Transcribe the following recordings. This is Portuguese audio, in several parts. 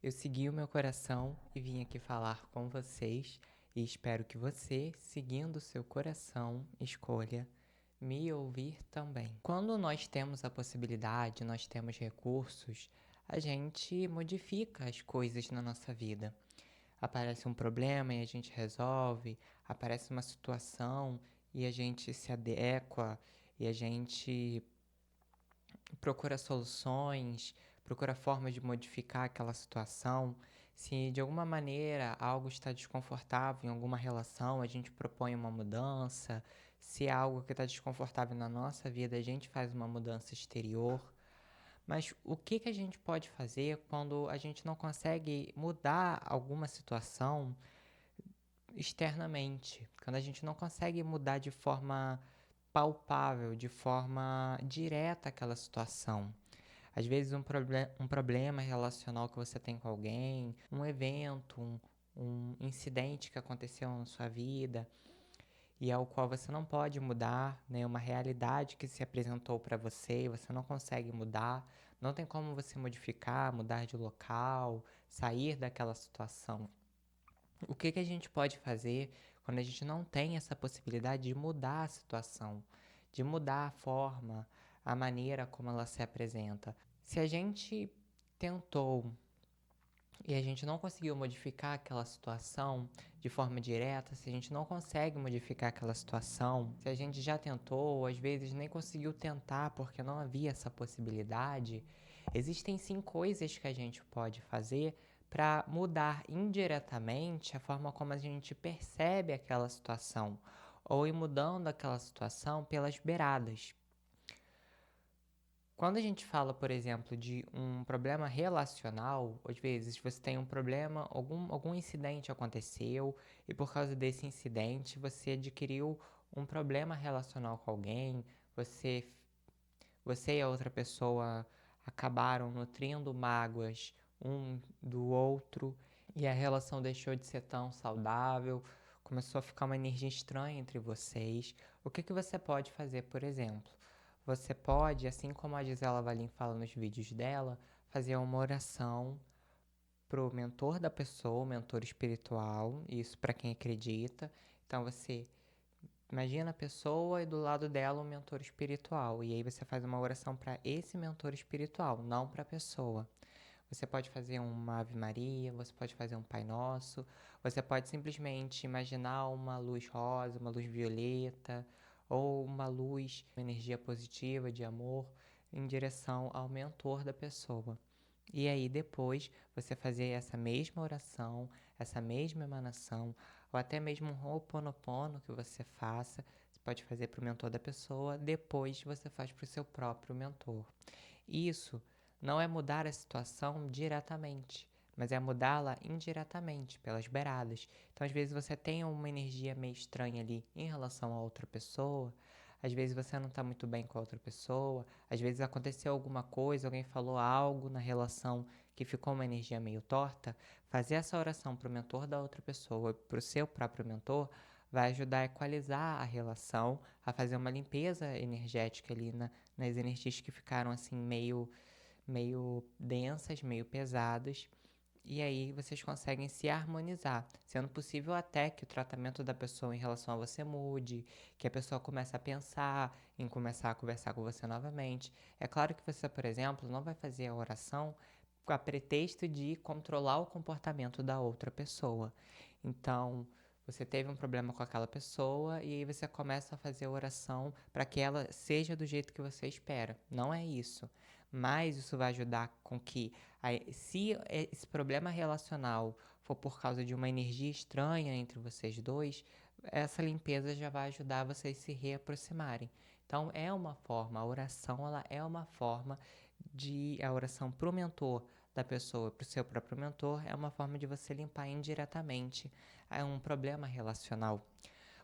Eu segui o meu coração e vim aqui falar com vocês e espero que você, seguindo o seu coração, escolha me ouvir também. Quando nós temos a possibilidade, nós temos recursos, a gente modifica as coisas na nossa vida. Aparece um problema e a gente resolve, aparece uma situação e a gente se adequa e a gente procura soluções, procura formas de modificar aquela situação. Se de alguma maneira algo está desconfortável em alguma relação, a gente propõe uma mudança. Se é algo que está desconfortável na nossa vida, a gente faz uma mudança exterior. Mas o que que a gente pode fazer quando a gente não consegue mudar alguma situação externamente? Quando a gente não consegue mudar de forma palpável, de forma direta aquela situação. Às vezes um problema relacional que você tem com alguém, um evento, um incidente que aconteceu na sua vida e ao qual você não pode mudar, né? Uma realidade que se apresentou para você e você não consegue mudar, não tem como você modificar, mudar de local, sair daquela situação. O que que a gente pode fazer quando a gente não tem essa possibilidade de mudar a situação, de mudar a forma, a maneira como ela se apresenta? Se a gente tentou e a gente não conseguiu modificar aquela situação de forma direta, se a gente não consegue modificar aquela situação, se a gente já tentou, ou às vezes nem conseguiu tentar porque não havia essa possibilidade, existem sim coisas que a gente pode fazer para mudar indiretamente a forma como a gente percebe aquela situação, ou ir mudando aquela situação pelas beiradas. Quando a gente fala, por exemplo, de um problema relacional, às vezes você tem um problema, algum incidente aconteceu e por causa desse incidente você adquiriu um problema relacional com alguém, você, você e a outra pessoa acabaram nutrindo mágoas um do outro e a relação deixou de ser tão saudável, começou a ficar uma energia estranha entre vocês. O que que você pode fazer, por exemplo? Você pode, assim como a Gisela Valim fala nos vídeos dela, fazer uma oração pro mentor da pessoa, o mentor espiritual, isso para quem acredita. Então você imagina a pessoa e do lado dela um mentor espiritual, e aí você faz uma oração para esse mentor espiritual, não para a pessoa. Você pode fazer uma Ave Maria, você pode fazer um Pai Nosso, você pode simplesmente imaginar uma luz rosa, uma luz violeta, ou uma luz, uma energia positiva de amor em direção ao mentor da pessoa. E aí depois você fazer essa mesma oração, essa mesma emanação, ou até mesmo um Ho'oponopono que você faça, você pode fazer para o mentor da pessoa, depois você faz para o seu próprio mentor. Isso não é mudar a situação diretamente, mas é mudá-la indiretamente, pelas beiradas. Então, às vezes, você tem uma energia meio estranha ali em relação a outra pessoa, às vezes você não está muito bem com a outra pessoa, às vezes aconteceu alguma coisa, alguém falou algo na relação que ficou uma energia meio torta. Fazer essa oração para o mentor da outra pessoa, para o seu próprio mentor, vai ajudar a equalizar a relação, a fazer uma limpeza energética ali nas energias que ficaram assim meio densas, meio pesadas. E aí vocês conseguem se harmonizar, sendo possível até que o tratamento da pessoa em relação a você mude, que a pessoa comece a pensar em começar a conversar com você novamente. É claro que você, por exemplo, não vai fazer a oração com a pretexto de controlar o comportamento da outra pessoa. Então, você teve um problema com aquela pessoa e aí você começa a fazer a oração para que ela seja do jeito que você espera. Não é isso. Mas isso vai ajudar com que, se esse problema relacional for por causa de uma energia estranha entre vocês dois, essa limpeza já vai ajudar vocês a se reaproximarem. Então, é uma forma, a oração ela é uma forma de. A oração para o mentor da pessoa, para o seu próprio mentor, é uma forma de você limpar indiretamente um problema relacional.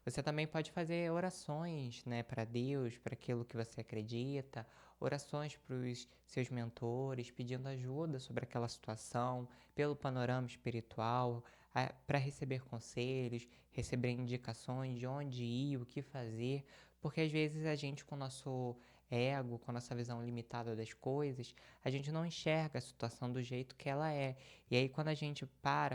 Você também pode fazer orações, né, para Deus, para aquilo que você acredita, orações para os seus mentores, pedindo ajuda sobre aquela situação, pelo panorama espiritual, para receber conselhos, receber indicações de onde ir, o que fazer, porque às vezes a gente com o nosso ego, com a nossa visão limitada das coisas, a gente não enxerga a situação do jeito que ela é. E aí, quando a gente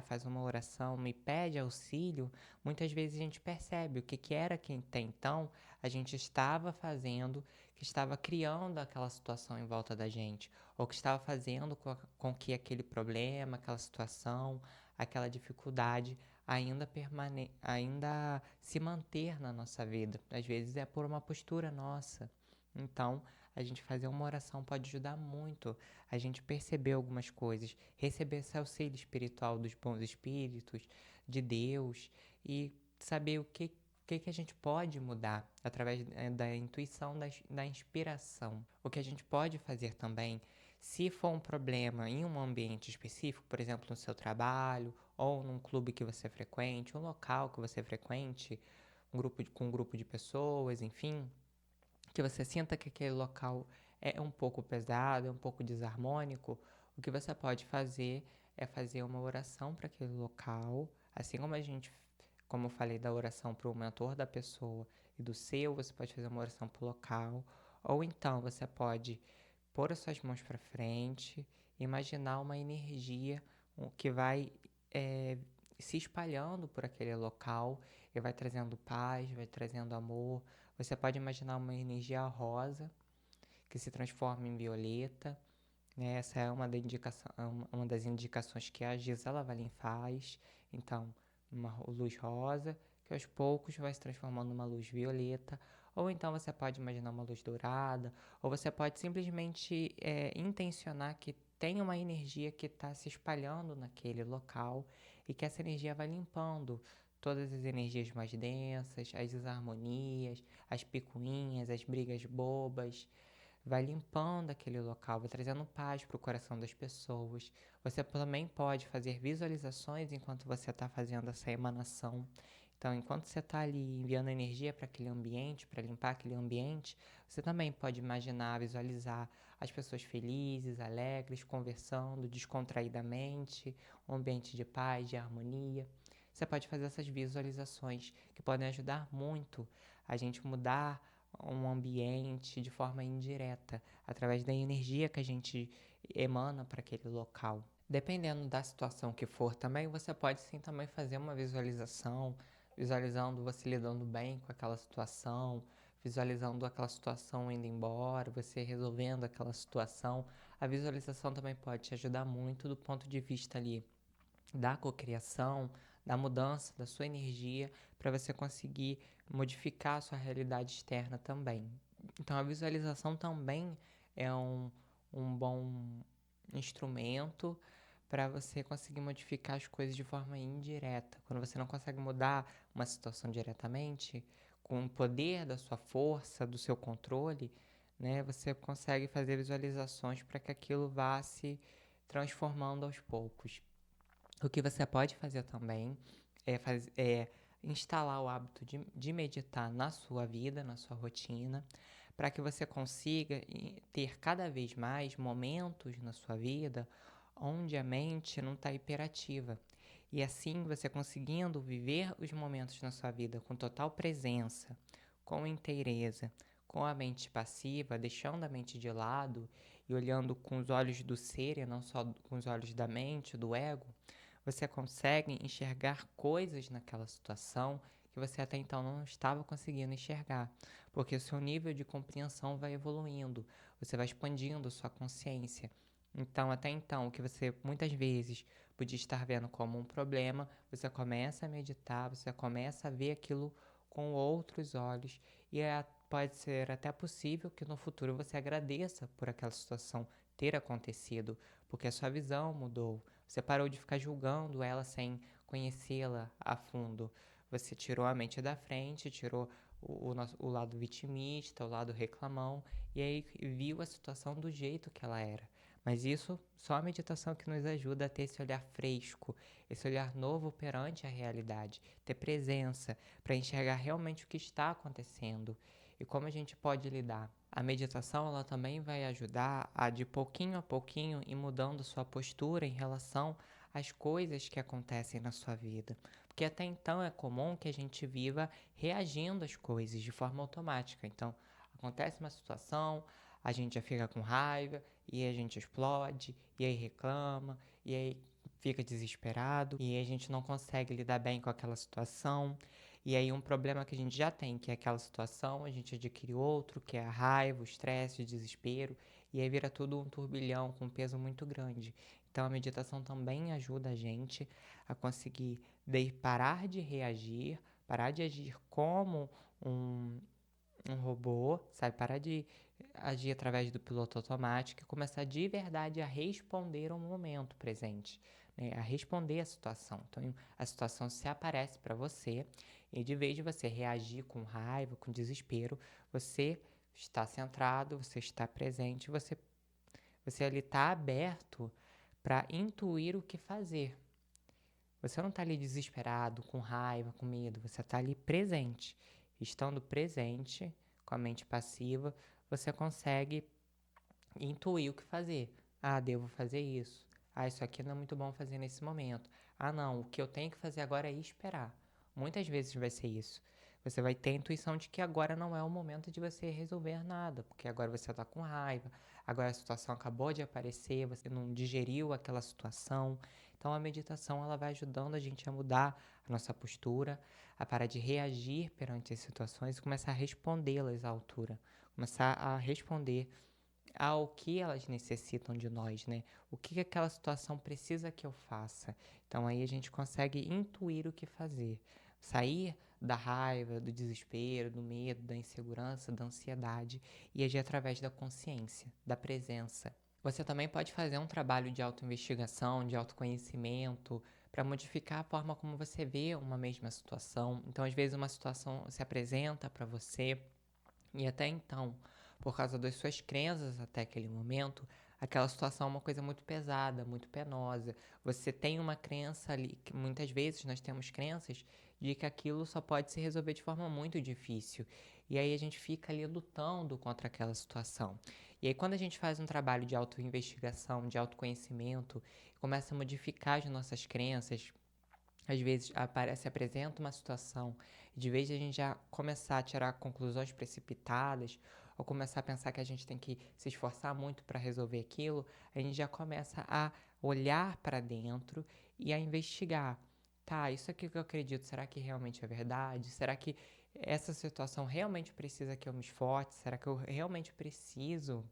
faz uma oração e pede auxílio, muitas vezes a gente percebe o que, que era que até então a gente estava fazendo, que estava criando aquela situação em volta da gente, ou que estava fazendo com que aquele problema, aquela situação, aquela dificuldade ainda se manter na nossa vida. Às vezes é por uma postura nossa. Então, a gente fazer uma oração pode ajudar muito a gente perceber algumas coisas, receber esse auxílio espiritual dos bons espíritos, de Deus, e saber o que a gente pode mudar através da intuição, da inspiração. O que a gente pode fazer também, se for um problema em um ambiente específico, por exemplo, no seu trabalho, ou num clube que você frequente, um local que você frequente, com um grupo de pessoas, enfim, que você sinta que aquele local é um pouco pesado, é um pouco desarmônico, o que você pode fazer é fazer uma oração para aquele local, assim como eu falei da oração para o mentor da pessoa e do seu, você pode fazer uma oração para o local, ou então você pode pôr as suas mãos para frente, imaginar uma energia que vai é, se espalhando por aquele local e vai trazendo paz, vai trazendo amor. Você pode imaginar uma energia rosa que se transforma em violeta, né? Essa é uma das indicações que a Gisela Valin faz. Então, uma luz rosa, que aos poucos vai se transformando numa luz violeta. Ou então você pode imaginar uma luz dourada, ou você pode simplesmente intencionar que tem uma energia que está se espalhando naquele local e que essa energia vai limpando todas as energias mais densas, as desarmonias, as picuinhas, as brigas bobas, vai limpando aquele local, vai trazendo paz para o coração das pessoas. Você também pode fazer visualizações enquanto você está fazendo essa emanação. Então, enquanto você está ali enviando energia para aquele ambiente, para limpar aquele ambiente, você também pode imaginar, visualizar as pessoas felizes, alegres, conversando descontraidamente, um ambiente de paz, de harmonia. Você pode fazer essas visualizações que podem ajudar muito a gente mudar um ambiente de forma indireta, através da energia que a gente emana para aquele local. Dependendo da situação que for também, você pode sim também fazer uma visualização, visualizando você lidando bem com aquela situação, visualizando aquela situação indo embora, você resolvendo aquela situação. A visualização também pode te ajudar muito do ponto de vista ali da cocriação, da mudança da sua energia para você conseguir modificar a sua realidade externa também. Então a visualização também é um bom instrumento para você conseguir modificar as coisas de forma indireta. Quando você não consegue mudar uma situação diretamente, com o poder da sua força, do seu controle, né, você consegue fazer visualizações para que aquilo vá se transformando aos poucos. O que você pode fazer também é instalar o hábito de meditar na sua vida, na sua rotina, para que você consiga ter cada vez mais momentos na sua vida onde a mente não está hiperativa. E assim você conseguindo viver os momentos na sua vida com total presença, com inteireza, com a mente passiva, deixando a mente de lado e olhando com os olhos do ser e não só com os olhos da mente, do ego, você consegue enxergar coisas naquela situação que você até então não estava conseguindo enxergar, porque o seu nível de compreensão vai evoluindo, você vai expandindo sua consciência. Então, até então, o que você muitas vezes podia estar vendo como um problema, você começa a meditar, você começa a ver aquilo com outros olhos e pode ser até possível que no futuro você agradeça por aquela situação ter acontecido, porque a sua visão mudou. Você parou de ficar julgando ela sem conhecê-la a fundo. Você tirou a mente da frente, tirou o lado vitimista, o lado reclamão, e aí viu a situação do jeito que ela era. Mas isso só a meditação que nos ajuda a ter esse olhar fresco, esse olhar novo perante a realidade, ter presença para enxergar realmente o que está acontecendo e como a gente pode lidar. A meditação ela também vai ajudar a de pouquinho a pouquinho ir mudando sua postura em relação às coisas que acontecem na sua vida. Porque até então é comum que a gente viva reagindo às coisas de forma automática. Então, Acontece uma situação, a gente já fica com raiva, e aí a gente explode, e aí reclama, e aí fica desesperado, e aí a gente não consegue lidar bem com aquela situação. E aí um problema que a gente já tem, que é aquela situação, a gente adquire outro, que é a raiva, o estresse, o desespero, e aí vira tudo um turbilhão com um peso muito grande. Então a meditação também ajuda a gente a conseguir parar de reagir, parar de agir como um, um robô, sabe? Parar de agir através do piloto automático e começar de verdade a responder ao momento presente, né? A responder à situação. Então, a situação se aparece para você e de vez de você reagir com raiva, com desespero, você está centrado, você está presente, você ali está aberto para intuir o que fazer. Você não está ali desesperado, com raiva, com medo, você está ali presente. Estando presente, com a mente passiva, você consegue intuir o que fazer. Ah, devo fazer isso. Ah, isso aqui não é muito bom fazer nesse momento. Ah, não, o que eu tenho que fazer agora é esperar. Muitas vezes vai ser isso. Você vai ter a intuição de que agora não é o momento de você resolver nada, porque agora você está com raiva, agora a situação acabou de aparecer, você não digeriu aquela situação. Então a meditação ela vai ajudando a gente a mudar a nossa postura, a parar de reagir perante as situações e começar a respondê-las à altura, começar a responder ao que elas necessitam de nós, né? O que aquela situação precisa que eu faça. Então aí a gente consegue intuir o que fazer. Sair da raiva, do desespero, do medo, da insegurança, da ansiedade e agir através da consciência, da presença. Você também pode fazer um trabalho de autoinvestigação, de autoconhecimento, para modificar a forma como você vê uma mesma situação. Então, às vezes, uma situação se apresenta para você e até então, por causa das suas crenças até aquele momento, aquela situação é uma coisa muito pesada, muito penosa. Você tem uma crença ali, que muitas vezes nós temos crenças de que aquilo só pode se resolver de forma muito difícil. E aí a gente fica ali lutando contra aquela situação. E aí quando a gente faz um trabalho de autoinvestigação, de autoconhecimento, começa a modificar as nossas crenças, às vezes apresenta uma situação, e de vez de a gente já começar a tirar conclusões precipitadas, ou começar a pensar que a gente tem que se esforçar muito para resolver aquilo, a gente já começa a olhar para dentro e a investigar. Tá, isso aqui que eu acredito, será que realmente é verdade? Será que essa situação realmente precisa que eu me esforce? Será que eu realmente preciso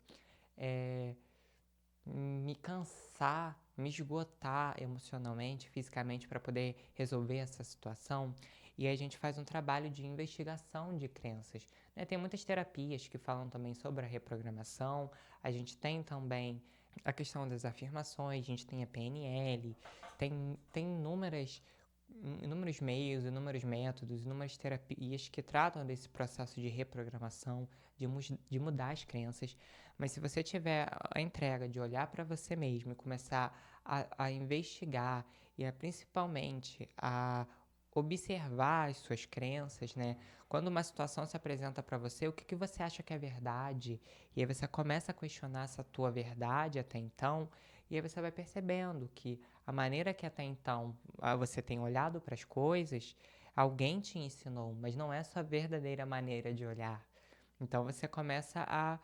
é, me cansar, me esgotar emocionalmente, fisicamente para poder resolver essa situação? E aí a gente faz um trabalho de investigação de crenças, né? Tem muitas terapias que falam também sobre a reprogramação. A gente tem também a questão das afirmações, a gente tem a PNL, tem inúmeros meios, inúmeros métodos, inúmeras terapias que tratam desse processo de reprogramação, de mudar as crenças. Mas se você tiver a entrega de olhar para você mesmo e começar a investigar e principalmente a observar as suas crenças, né? Quando uma situação se apresenta para você, o que você acha que é verdade? E aí você começa a questionar essa tua verdade até então, e aí você vai percebendo que a maneira que até então você tem olhado para as coisas, alguém te ensinou, mas não é a sua verdadeira maneira de olhar. Então você começa a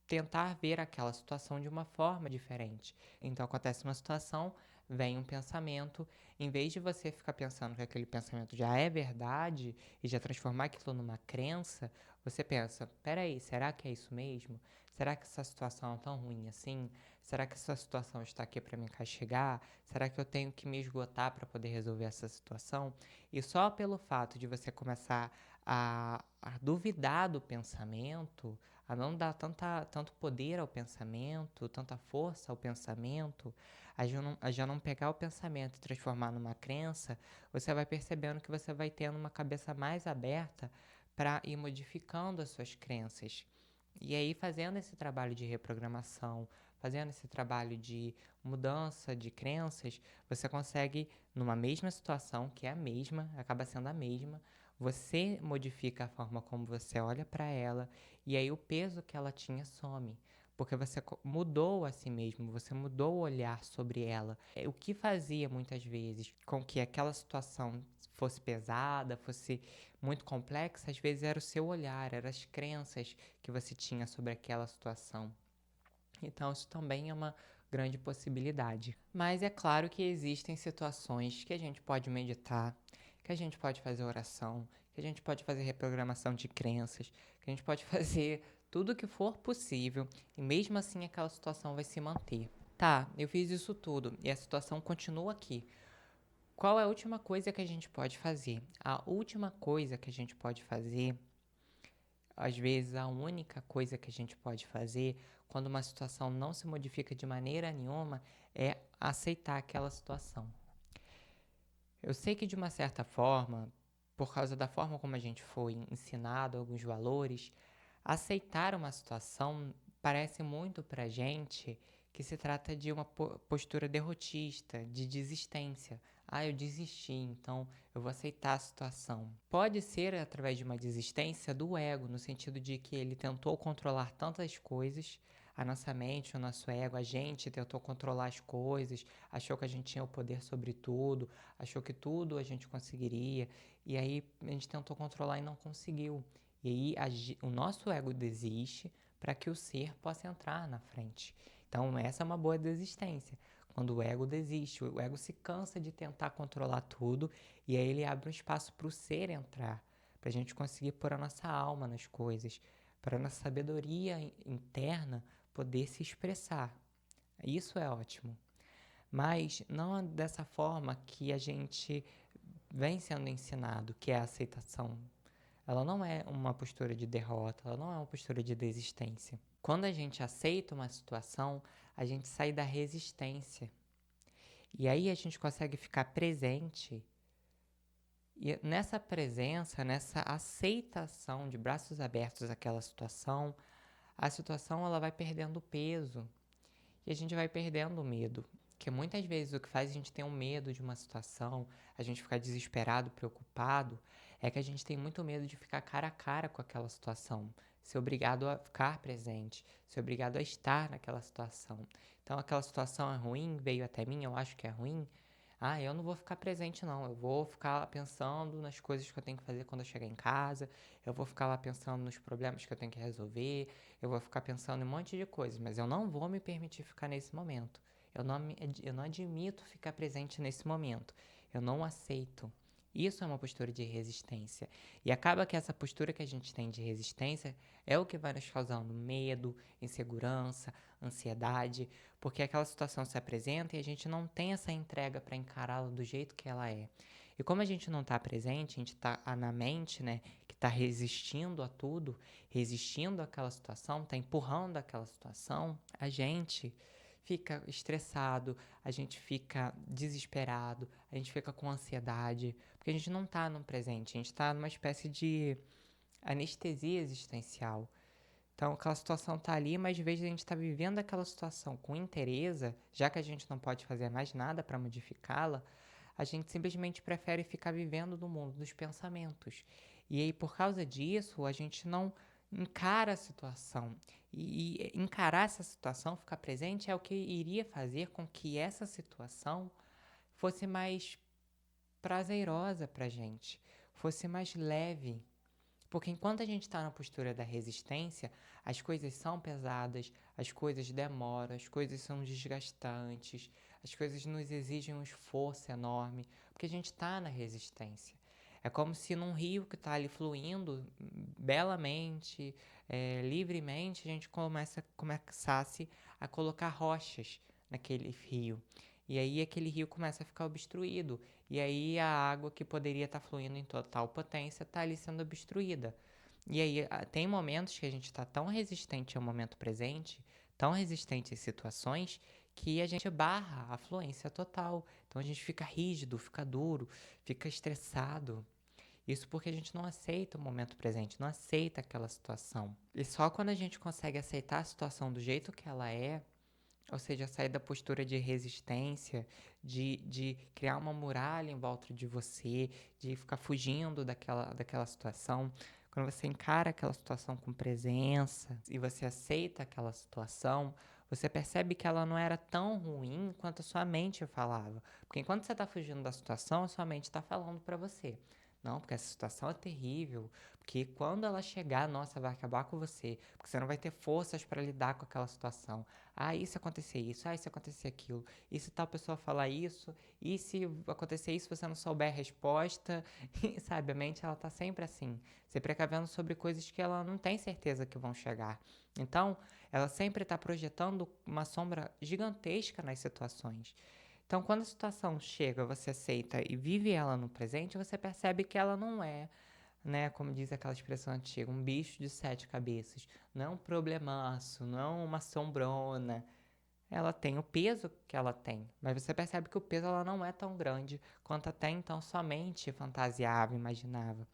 tentar ver aquela situação de uma forma diferente. Então acontece uma situação, vem um pensamento, em vez de você ficar pensando que aquele pensamento já é verdade e já transformar aquilo numa crença, você pensa: peraí, será que é isso mesmo? Será que essa situação é tão ruim assim? Será que essa situação está aqui para me castigar? Será que eu tenho que me esgotar para poder resolver essa situação? E só pelo fato de você começar a duvidar do pensamento, a não dar tanto poder ao pensamento, tanta força ao pensamento, a já não pegar o pensamento e transformar numa crença, você vai percebendo que você vai tendo uma cabeça mais aberta para ir modificando as suas crenças. E aí, fazendo esse trabalho de reprogramação, fazendo esse trabalho de mudança de crenças, você consegue, numa mesma situação, que é a mesma, acaba sendo a mesma, você modifica a forma como você olha para ela e aí o peso que ela tinha some. porque você mudou a si mesmo, você mudou o olhar sobre ela. O que fazia muitas vezes com que aquela situação fosse pesada, fosse muito complexa, às vezes era o seu olhar, eram as crenças que você tinha sobre aquela situação. Então, isso também é uma grande possibilidade. Mas é claro que existem situações que a gente pode meditar, que a gente pode fazer oração, que a gente pode fazer reprogramação de crenças, que a gente pode fazer tudo o que for possível e mesmo assim aquela situação vai se manter. Tá, eu fiz isso tudo e a situação continua aqui. Qual é a última coisa que a gente pode fazer? A última coisa que a gente pode fazer, às vezes a única coisa que a gente pode fazer quando uma situação não se modifica de maneira nenhuma é aceitar aquela situação. Eu sei que de uma certa forma, por causa da forma como a gente foi ensinado alguns valores, aceitar uma situação parece muito pra gente que se trata de uma postura derrotista, de desistência. Ah, eu desisti, então eu vou aceitar a situação. Pode ser através de uma desistência do ego, no sentido de que ele tentou controlar tantas coisas, a nossa mente, o nosso ego, a gente tentou controlar as coisas, achou que a gente tinha o poder sobre tudo, achou que tudo a gente conseguiria, e aí a gente tentou controlar e não conseguiu. E aí o nosso ego desiste para que o ser possa entrar na frente. Então essa é uma boa desistência. Quando o ego desiste, o ego se cansa de tentar controlar tudo e aí ele abre um espaço para o ser entrar, para a gente conseguir pôr a nossa alma nas coisas, para a nossa sabedoria interna poder se expressar. Isso é ótimo. Mas não é dessa forma que a gente vem sendo ensinado, que é a aceitação. Ela não é uma postura de derrota, ela não é uma postura de desistência. Quando a gente aceita uma situação, a gente sai da resistência. E aí a gente consegue ficar presente. E nessa presença, nessa aceitação de braços abertos àquela situação, a situação ela vai perdendo peso e a gente vai perdendo o medo. Que muitas vezes o que faz a gente ter um medo de uma situação, a gente ficar desesperado, preocupado, é que a gente tem muito medo de ficar cara a cara com aquela situação, ser obrigado a ficar presente, ser obrigado a estar naquela situação. Então aquela situação é ruim, veio até mim, eu acho que é ruim. Ah, eu não vou ficar presente não, eu vou ficar lá pensando nas coisas que eu tenho que fazer quando eu chegar em casa, eu vou ficar lá pensando nos problemas que eu tenho que resolver, eu vou ficar pensando em um monte de coisas, mas eu não vou me permitir ficar nesse momento. Eu não admito ficar presente nesse momento. Eu não aceito. Isso é uma postura de resistência. E acaba que essa postura que a gente tem de resistência é o que vai nos causando medo, insegurança, ansiedade, porque aquela situação se apresenta e a gente não tem essa entrega para encará-la do jeito que ela é. E como a gente não está presente, a gente está na mente, né, que está resistindo a tudo, resistindo àquela situação, está empurrando aquela situação, a gente fica estressado, a gente fica desesperado, a gente fica com ansiedade, porque a gente não está no presente, a gente está numa espécie de anestesia existencial. Então aquela situação tá ali, mas de vez de a gente estar vivendo aquela situação com inteireza, já que a gente não pode fazer mais nada para modificá-la, a gente simplesmente prefere ficar vivendo no mundo dos pensamentos. E aí, por causa disso, a gente não encara a situação. E encarar essa situação, ficar presente, é o que iria fazer com que essa situação fosse mais prazerosa pra gente, fosse mais leve. Porque enquanto a gente está na postura da resistência, as coisas são pesadas, as coisas demoram, as coisas são desgastantes, as coisas nos exigem um esforço enorme, porque a gente está na resistência. É como se num rio que está ali fluindo belamente, livremente, a gente começasse a colocar rochas naquele rio. E aí aquele rio começa a ficar obstruído. E aí a água que poderia estar fluindo em total potência está ali sendo obstruída. E aí tem momentos que a gente está tão resistente ao momento presente, tão resistente às situações, que a gente barra a fluência total. Então a gente fica rígido, fica duro, fica estressado. Isso porque a gente não aceita o momento presente, não aceita aquela situação. E só quando a gente consegue aceitar a situação do jeito que ela é, ou seja, sair da postura de resistência, de criar uma muralha em volta de você, de ficar fugindo daquela situação. Quando você encara aquela situação com presença e você aceita aquela situação, você percebe que ela não era tão ruim quanto a sua mente falava. Porque enquanto você está fugindo da situação, a sua mente está falando para você. Não, porque essa situação é terrível. Porque quando ela chegar, nossa, vai acabar com você. Porque você não vai ter forças para lidar com aquela situação. Ah, e se acontecer isso? Ah, e se acontecer aquilo? E se tal pessoa falar isso? E se acontecer isso você não souber a resposta? E, sabe, a mente ela tá sempre assim, se precavendo sobre coisas que ela não tem certeza que vão chegar. Então, ela sempre está projetando uma sombra gigantesca nas situações. Então, quando a situação chega, você aceita e vive ela no presente, você percebe que ela não é, né, como diz aquela expressão antiga, um bicho de sete cabeças. Não é um problemaço, não é uma sombrona. Ela tem o peso que ela tem, mas você percebe que o peso ela não é tão grande quanto até então somente fantasiava, imaginava.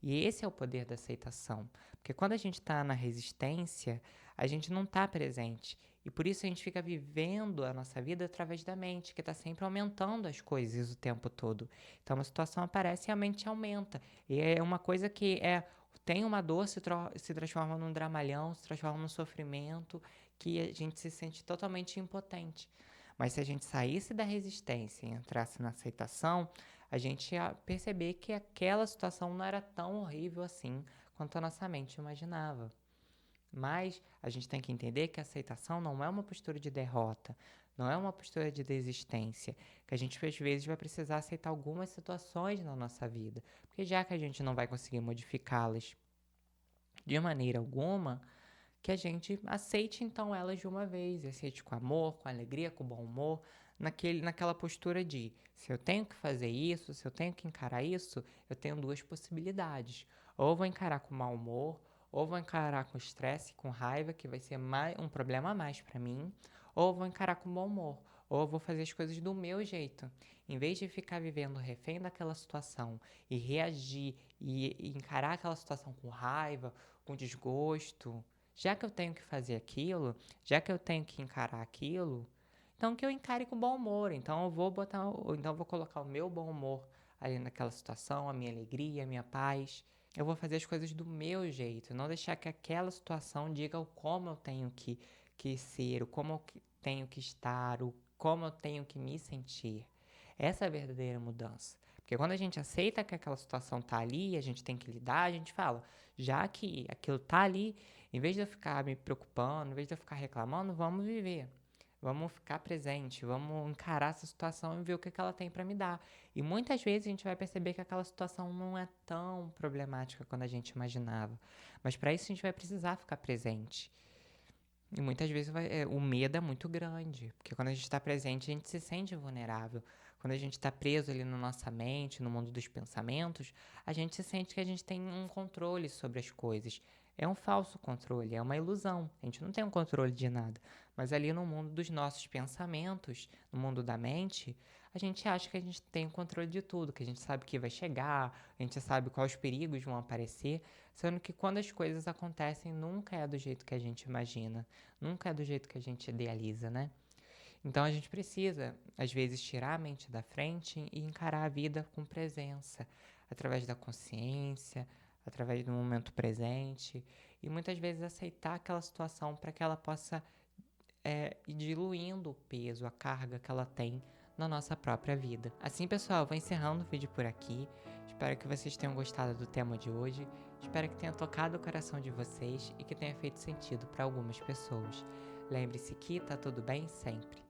E esse é o poder da aceitação, porque quando a gente está na resistência, a gente não está presente. E por isso a gente fica vivendo a nossa vida através da mente, que está sempre aumentando as coisas o tempo todo. Então uma situação aparece e a mente aumenta. E é uma coisa que tem uma dor, se transforma num dramalhão, se transforma num sofrimento, que a gente se sente totalmente impotente. Mas se a gente saísse da resistência e entrasse na aceitação, a gente ia perceber que aquela situação não era tão horrível assim quanto a nossa mente imaginava. Mas a gente tem que entender que a aceitação não é uma postura de derrota, não é uma postura de desistência, que a gente às vezes vai precisar aceitar algumas situações na nossa vida, porque já que a gente não vai conseguir modificá-las de maneira alguma, que a gente aceite então elas de uma vez, aceite com amor, com alegria, com bom humor, naquela postura de se eu tenho que fazer isso, se eu tenho que encarar isso, eu tenho duas possibilidades. Ou vou encarar com mau humor, ou vou encarar com estresse, com raiva, que vai ser um problema a mais para mim, ou vou encarar com bom humor, ou vou fazer as coisas do meu jeito. Em vez de ficar vivendo refém daquela situação e reagir e encarar aquela situação com raiva, com desgosto, já que eu tenho que fazer aquilo, já que eu tenho que encarar aquilo, então que eu encare com bom humor. Então então eu vou colocar o meu bom humor ali naquela situação, a minha alegria, a minha paz. Eu vou fazer as coisas do meu jeito, não deixar que aquela situação diga o como eu tenho que ser, o como eu tenho que estar, o como eu tenho que me sentir. Essa é a verdadeira mudança. Porque quando a gente aceita que aquela situação tá ali, a gente tem que lidar, a gente fala, já que aquilo tá ali, em vez de eu ficar me preocupando, em vez de eu ficar reclamando, vamos viver. Vamos ficar presente, vamos encarar essa situação e ver o que ela tem para me dar. E muitas vezes a gente vai perceber que aquela situação não é tão problemática quanto a gente imaginava. Mas para isso a gente vai precisar ficar presente. E muitas vezes o medo é muito grande, porque quando a gente está presente, a gente se sente vulnerável. Quando a gente está preso ali na nossa mente, no mundo dos pensamentos, a gente se sente que a gente tem um controle sobre as coisas. É um falso controle, é uma ilusão. A gente não tem um controle de nada. Mas ali no mundo dos nossos pensamentos, no mundo da mente, a gente acha que a gente tem o controle de tudo, que a gente sabe que vai chegar, a gente sabe quais perigos vão aparecer, sendo que quando as coisas acontecem, nunca é do jeito que a gente imagina, nunca é do jeito que a gente idealiza, né? Então a gente precisa, às vezes, tirar a mente da frente e encarar a vida com presença, através da consciência, através do momento presente, e muitas vezes aceitar aquela situação para que ela possa ir diluindo o peso, a carga que ela tem na nossa própria vida. Assim, pessoal, vou encerrando o vídeo por aqui. Espero que vocês tenham gostado do tema de hoje. Espero que tenha tocado o coração de vocês e que tenha feito sentido para algumas pessoas. Lembre-se que tá tudo bem sempre.